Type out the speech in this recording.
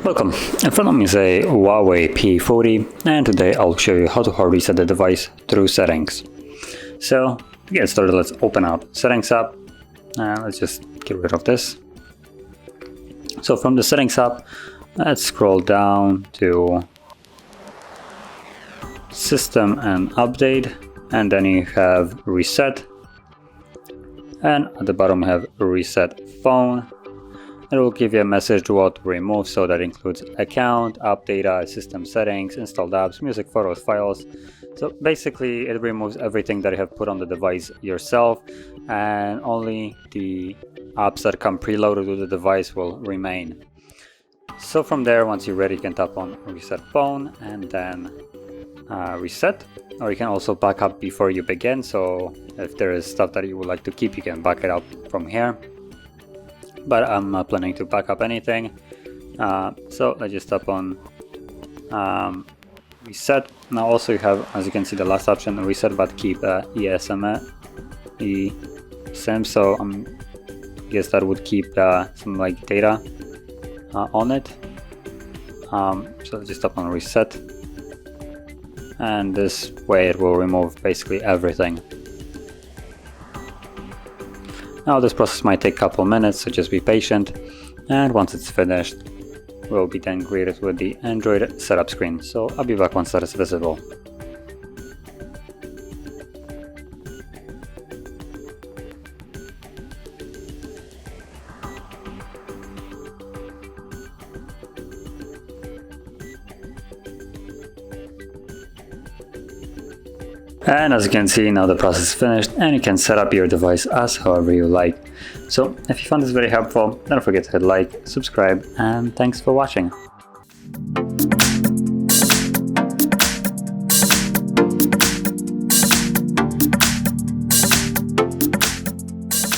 Welcome, in front of me is a HUAWEI P40 and today I'll show you how to hard reset the device through settings. So to get started, let's open up Settings app and let's just get rid of this. So from the Settings app, let's scroll down to System and Update, and then you have Reset, and at the bottom we have Reset Phone. It will give you a message what to remove, so that includes account, app data, system settings, installed apps, music, photos, files. So basically it removes everything that you have put on the device yourself, and only the apps that come preloaded to the device will remain. So from there, once you're ready, you can tap on Reset Phone and then Reset, or you can also back up before you begin. So if there is stuff that you would like to keep, you can back it up from here. But I'm not planning to back up anything, so I just tap on Reset. Now also you have, as you can see, the last option, Reset, but keep eSIM. So I guess that would keep some like data on it. So just tap on Reset, and this way it will remove basically everything. Now this process might take a couple minutes, so just be patient, and once it's finished, we'll be then greeted with the Android setup screen. So I'll be back once that is visible. And as you can see, now the process is finished and you can set up your device as however you like. So if you found this very helpful, don't forget to hit like, subscribe, and thanks for watching.